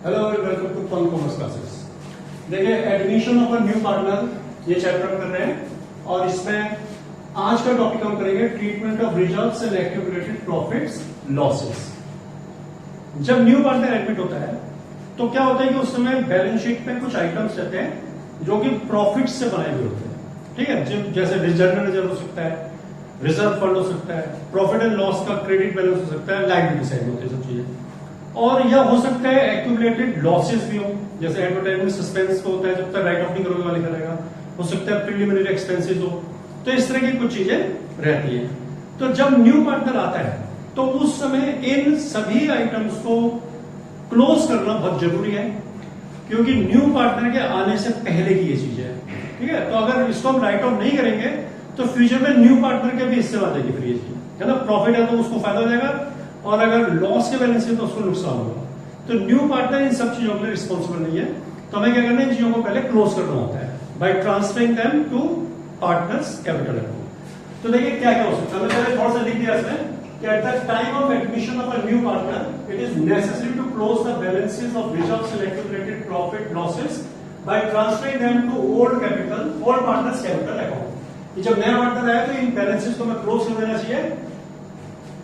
Hello welcome to fun commerce classes. देखिए admission of a new partner ये chapter कर रहे हैं और इसमें आज का टॉपिक हम करेंगे treatment of reserves and accumulated profits losses. जब न्यू पार्टनर एडमिट होता है तो क्या होता है कि उस समय बैलेंस शीट पे कुछ आइटम्स रहते हैं जो कि प्रॉफिट से बनाए हुए होते हैं। ठीक है, जैसे जनरल रिजर्व हो सकता है, रिजर्व फंड हो सकता है, प्रॉफिट एंड लॉस का क्रेडिट बैलेंस हो सकता है, लायबिलिटी साइड होती है सब चीजें। और यह हो सकता है एक्यूमुलेटेड लॉसेस भी हो, जैसे एडवर्टाइजमेंट सस्पेंस को होता है जब तक राइट ऑफ नहीं करोगे वाले करेगा, हो सकता है प्रीलिमिनरी एक्सपेंसेस हो, तो इस तरह की कुछ चीजें रहती है। तो जब न्यू पार्टनर आता है तो उस समय इन सभी आइटम्स को क्लोज करना बहुत जरूरी है, क्योंकि न्यू पार्टनर के आने से पहले की ये चीज है। ठीक है, तो अगर इसको हम राइट ऑफ नहीं करेंगे तो फ्यूचर में न्यू पार्टनर के भी हिस्से आ जाएगी फिर ये चीज, है ना। प्रॉफिट है तो उसको फायदा हो जाएगा और अगर लॉस के बैलेंस है तो उसको नुकसान होगा। तो न्यू पार्टनर इन सब चीजों के लिए रिस्पॉन्सिबल नहीं है, तो हमें क्या करना है, इन चीजों को पहले क्लोज करना होता है by transferring them to partners capital account. तो देखिए क्या क्या हो सकता है, मैंने थोड़ा सा लिख दिया इसमें कि at the time of admission of a new partner it is necessary to close the balances of reserves and accumulated profit losses by transferring them to old partners capital account. जब नया पार्टनर आया तो इन balances को हमें close कर देना चाहिए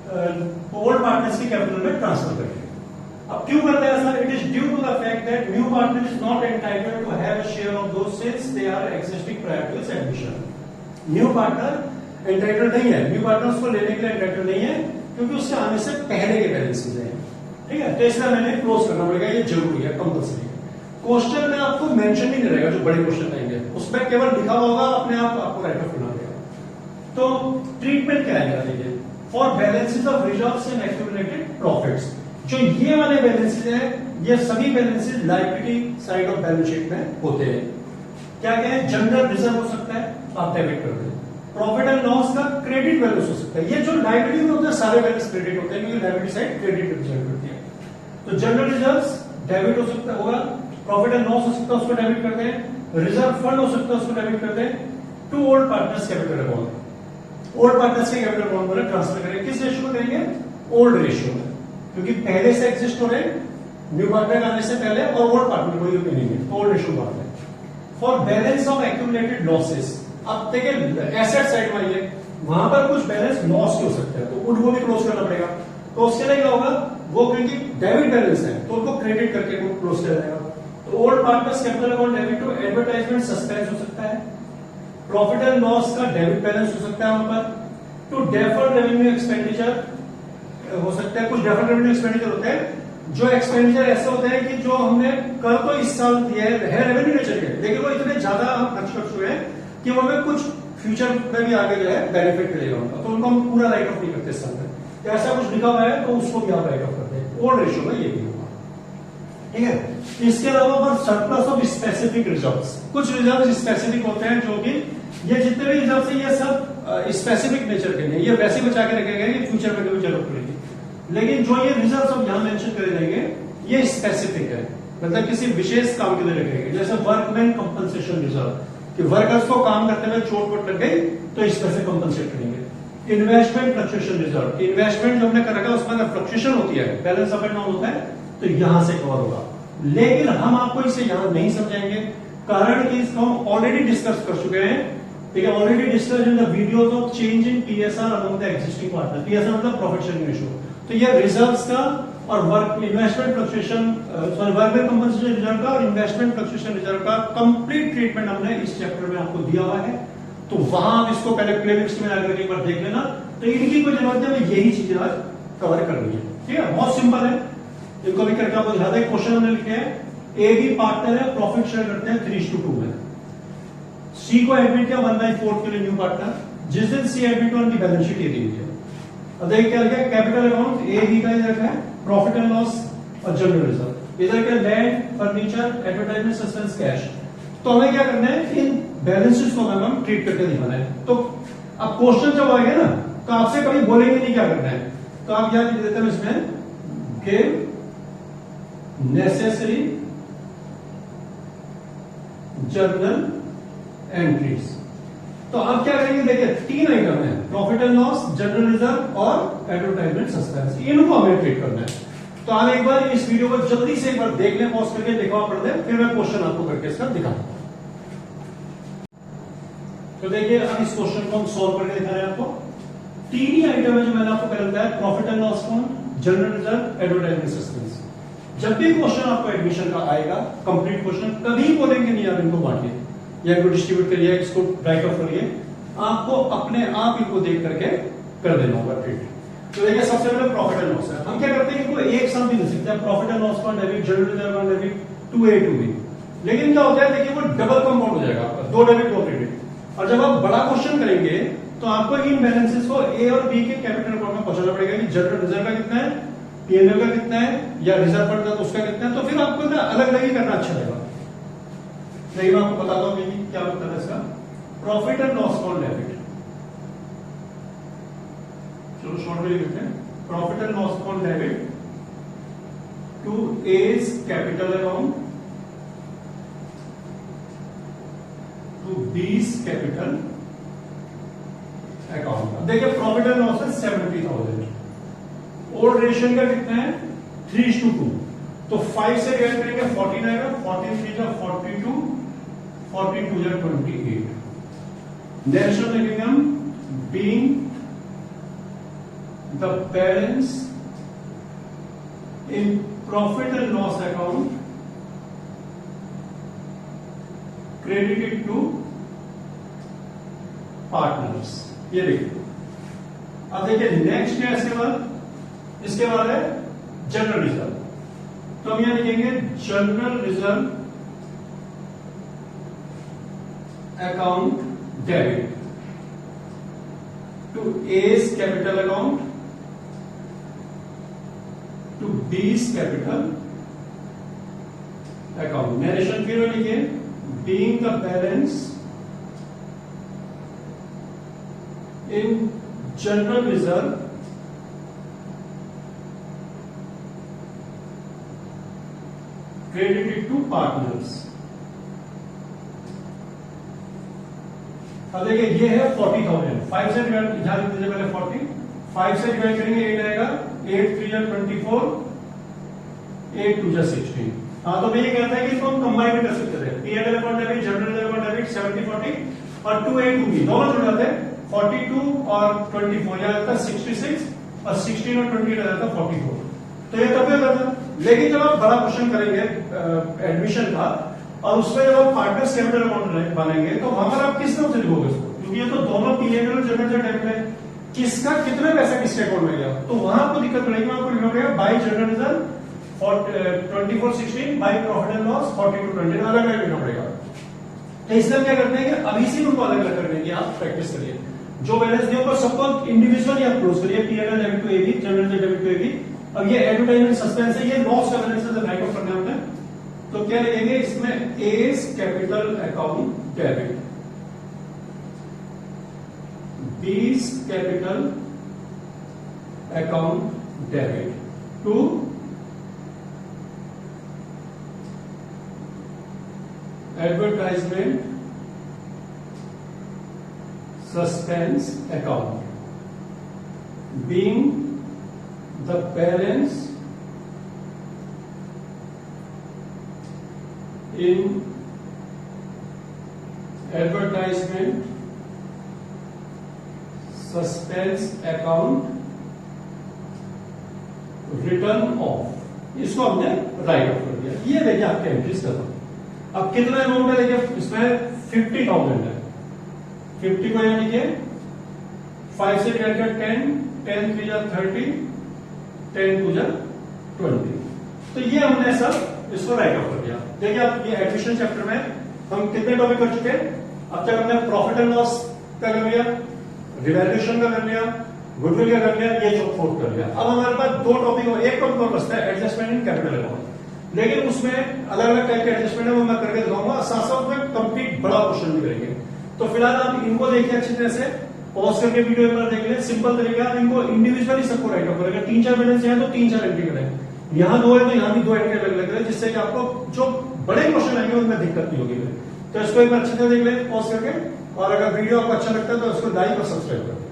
old partners की कैपिटल में ट्रांसफर करके। अब क्यों करते हैं sir? It is due to the fact that new partner is not entitled to have a share of those since they are existing prior to his admission. New partner entitled नहीं है, new partner उसको लेने के लिए entitled नहीं है क्योंकि उसके आने से पहले के बैलेंसेस हैं। ठीक है, तो इसलिए मैंने क्लोज करना पड़ेगा, ये जरूरी है, कंपल्सरी है। क्वेश्चन में आपको मेंशन ही नहीं रहेगा, जो बड़े क्वेश्चन आएंगे उसमें केवल लिखा होगा, अपने आप आपको राइट ऑफ करना पड़ेगा। तो ट्रीटमेंट क्या है देखिए, for balances of reserves and accumulated profits. जो ये वाले बैलेंसेस हैं ये सभी balances liability side of balance sheet में होते हैं। क्या क्या है? जनरल रिजर्व हो सकता है, आप डेबिट कर दें। प्रॉफिट एंड लॉस का क्रेडिट बैलेंस हो सकता है। ये जो लायबिलिटी में होता है सारे बैलेंस क्रेडिट होते हैं क्योंकि लायबिलिटी साइड क्रेडिट रिप्रेजेंट करती है। तो जनरल रिजर्व्स डेबिट हो सकता होगा, प्रॉफिट एंड लॉस हो सकता है उसको डेबिट करते हैं, रिजर्व फंड हो सकता है उसको डेबिट करते हैं to old partners capital account. Old partners के कैपिटल अकाउंट में ट्रांसफर करेंगे। किस रेशियो में करेंगे? ओल्ड रेशियो में, क्योंकि पहले से एग्जिस्ट हो रहे न्यू पार्टनर आने से पहले और ओल्ड पार्टनर कोई नहीं है, तो ओल्ड रेशियो बात है। For balance of accumulated losses, अब देखिए एसेट साइड में आइए, वहां पर कुछ बैलेंस लॉस के हो सकते हैं तो उनको भी क्लोज करना पड़ेगा। तो उसके लिए क्या होगा, वो क्योंकि डेबिट बैलेंस है तो उनको क्रेडिट करके क्लोज किया जाएगा। तो old partners capital account debit to advertisement suspense हो सकता है, प्रॉफिट एंड लॉस का डेबिट बैलेंस हो सकता है वहां पर, टू डेफर्ड रेवेन्यू एक्सपेंडिचर हो सकता है। कुछ डेफर्ड रेवेन्यू एक्सपेंडिचर होते हैं जो एक्सपेंडिचर ऐसे होते हैं कि जो हमने कर तो इस साल दिए है रेवेन्यू नेचर के, लेकिन वो इतने ज्यादा हम खर्च कर चुके हैं कि वो हमें कुछ फ्यूचर में भी आगे जो है बेनिफिट मिलेगा उनका, तो उनको हम पूरा राइट ऑफ नहीं करते इस साल में। तो ऐसा कुछ लिखा हुआ है तो उसको भी आप राइट ऑफ करते हैं, ओल्ड रेशियो में ये भी होगा। ठीक है, इसके अलावा सरप्लस ऑफ स्पेसिफिक रिजर्व्स, कुछ रिजर्व स्पेसिफिक होते हैं जो कि ये जितने भी रिजर्व है ये सब स्पेसिफिक नेचर के लिए, ये वैसे बचा के रखे गए कि फ्यूचर में कभी जरूरत पड़ेगी। लेकिन जो ये रिजर्व हम यहां मेंशन करे जाएंगे ये स्पेसिफिक है, मतलब किसी विशेष काम के लिए रखे गए, जैसे वर्कमैन कंपनसेशन रिजर्व कि वर्कर्स को काम करते हुए चोट वोट लग गई तो इस पैसे कंपनसेट करेंगे। इन्वेस्टमेंट फ्लक्चुएशन रिजर्व, इन्वेस्टमेंट जो हमने कर रखा है उसमें अगर फ्लक्चुएशन होती है, बैलेंस अप एंड डाउन होता है तो यहां से कवर होगा, लेकिन हम आपको इसे यहां नहीं समझाएंगे, कारण कि इसको हम ऑलरेडी डिस्कस कर चुके हैं। ठीक है, already discuss in the videos of change in PSR among the existing partner. PSR मतलब प्रॉफिट शेयरिंग रेशियो। तो ये रिजर्व्स का और work investment fluctuation workman compensation reserve का और इन्वेस्टमेंट फ्लक्चुएशन रिजर्व का कंप्लीट ट्रीटमेंट हमने इस चैप्टर में आपको दिया हुआ है, तो वहां आप इसको पहले प्लेलिस्ट में आकर एक बार देख लेना। तो इनकी कोई जरूरत है, हमें यही चीजें आज कवर करनी है। ठीक है, बहुत सिंपल है, इनको भी करके आपको ज्यादा क्वेश्चन हमने लिखे हैं। ए भी पार्टनर है, प्रॉफिट शेयर करते हैं 3:2 में। सी को एडमिट किया 1/4 के लिए न्यू पार्टनर, जिस दिन सी एडमिट हुआ उनकी बैलेंस शीट ये दी हुई है। अब देखिए क्या लिखा है, कैपिटल अकाउंट ए बी का इधर रखा है, प्रॉफिट एंड लॉस और जनरल रिजर्व इधर क्या, land furniture advertisement suspense cash. तो हमें क्या करना है, इन बैलेंसेस को हम ट्रीट करके दिखाना है। तो अब क्वेश्चन जब आएगा ना तो आपसे कभी बोलेंगे नहीं क्या करना है, तो आप क्या लिख देते हैं इसमें, गिव नेसेसरी जर्नल एंट्रीज। तो अब क्या करेंगे, देखिए 3 आइटम है, profit and loss, general reserve और एडवर्टाइजमेंट सस्पेंस, इनको हमें ट्रीट करना है। तो आप एक बार इस वीडियो को जल्दी से एक बार देख लें, पॉज करके देखा पढ़ लें, फिर मैं क्वेश्चन आपको करके इसका दिखाऊंगा। तो देखिए हम इस क्वेश्चन को हम सॉल्व करके दिखा रहे हैं आपको। तीन ही आइटम है जो मैंने आपको पहले बताया, profit and loss account, general reserve, advertisement suspense. जब भी क्वेश्चन आपको एडमिशन का आएगा, कंप्लीट क्वेश्चन, कभी बोलेंगे नहीं आप इनको बांटिए या इनको डिस्ट्रीब्यूट करिए, इसको ब्रेक अप करिए, आपको अपने आप इनको देख करके कर देना होगा ट्रीट। तो देखिए सबसे पहले प्रॉफिट एंड लॉस है। हम क्या करते हैं कि कोई एक सम भी दे सकते हैं, profit and loss account debit, general reserve account debit, 2A 2B। लेकिन क्या होता है देखिए वो डबल कंपाउंड हो जाएगा आपका, 2 डेबिट 2 क्रेडिट। और जब आप बड़ा क्वेश्चन करेंगे तो आपको इन बैलेंसेस को ए और बी के कैपिटल अकाउंट में पहुंचाना पड़ेगा कि जनरल रिजर्व का कितना है, पीएनएल का कितना है, या रिजर्व फंड का तो उसका कितना है। तो फिर आपको ना अलग अलग ही करना अच्छा रहेगा। नहीं मैं आपको बताता हूं कि क्या होता है इसका। Profit and loss account debit, चलो शॉर्ट में लिखते हैं, profit and loss account debit to A's capital account to B's capital account. देखिए प्रॉफिट एंड लॉस है 70,000, ओल्ड रेशियो का कितना है 3:2, तो 5 से डिवाइड करेंगे 14 आएगा, 14 3 जा 42, 42 जा 28। नेक्स्ट वन लिखेंगे हम, being the balance in profit and loss account credited to partners. ये देखिए अब देखिए नेक्स्ट क्या है इसके बाद, इसके बाद है जनरल रिजर्व। तो हम यहां लिखेंगे general reserve account debit to A's capital account to B's capital account. Narration फिर लिखिए, being the balance in general reserve credited to partners। अब देखिए ये है 40,000, 5 से डिवाइड, ध्यान दीजिए पहले 40, 5 से डिवाइड करेंगे 8 आएगा, 8 3 जा 24, 8 2 जा 16। हाँ तो मैं ये कहता है कि इसको हम कंबाइन कर सकते थे, PNL account debit, general reserve account debit 70 40 और 2A 2B दोनों जुड़ जाते हैं, 42 और 24 यहां आता है 66 और 16 और 28 आ जाता है 44। तो ये तब होता था। लेकिन जब आप बड़ा क्वेश्चन करेंगे एडमिशन का और उसमें जब आप पार्टनर्स कैपिटल अकाउंट बनाएंगे तो वहां पर आप किस नाम से लिखोगे इसको, क्योंकि ये तो दोनों पीएनएल और जनरल डेबिट है, किसका कितना पैसा किसके अकाउंट में गया, तो वहां आपको दिक्कत पड़ेगी। आपको लिखना पड़ेगा bye general reserve 24/16 by profit and loss 42/20 अलग अलग लिखना पड़ेगा। तो इसलिए क्या करते हैं कि अभी से उनको अलग अलग करने की आप प्रैक्टिस करिए। जो बैलेंस दिए ऊपर सबको इंडिविजुअली आप क्लोज करिए, PNL debit to AB, general debit to AB. अब ये एडवर्टाइजमेंट सस्पेंस है, ये लॉस का बैलेंस है, राइट ऑफ करने होते हैं। तो क्या लिखेंगे इसमें, A's capital account debit, B's capital account debit to advertisement suspense account, being the balance in advertisement suspense account return off। इसको हमने राइट ऑफ कर दिया। ये देखिए आपके एंट्रीज कर दो। अब कितना अमाउंट है देखिए, इसमें 50,000 है, 50 को यहां लिखिए, 5 से डिवाइड कर 10, 10 3 जा 30, 10 2 जा 20। तो ये हमने सब इसको राइट ऑफ कर दिया। देखिए आप ये एडमिशन चैप्टर में हम कितने टॉपिक कर चुके हैं अब तक। हमने प्रॉफिट एंड लॉस का कर लिया, रिवैल्यूएशन का कर लिया, गुडविल का कर लिया, ये सब फोर्थ कर लिया। अब हमारे पास दो टॉपिक और एक टॉपिक और बचता है, एडजस्टमेंट इन कैपिटल अकाउंट। लेकिन उसमें अलग अलग टाइप के एडजस्टमेंट है, वो मैं करके दिखाऊंगा। साथ साथ में कंप्लीट बड़ा क्वेश्चन भी करेंगे। तो फिलहाल आप इनको देखिए अच्छी तरह से, पॉज करके वीडियो एक बार देख लें। सिंपल तरीका है, इनको इंडिविजुअली सबको राइट ऑफ करेंगे। 3-4 बैलेंस है तो 3-4 एंट्री करें, यहाँ 2 है तो यहाँ भी 2 एंट्री अलग अलग करें, जिससे कि आपको जो बड़े क्वेश्चन आएंगे उनमें दिक्कत नहीं होगी। तो इसको एक बार अच्छी तरह देख लें पॉज करके, और अगर वीडियो आपको अच्छा लगता है तो इसको लाइक और सब्सक्राइब करें।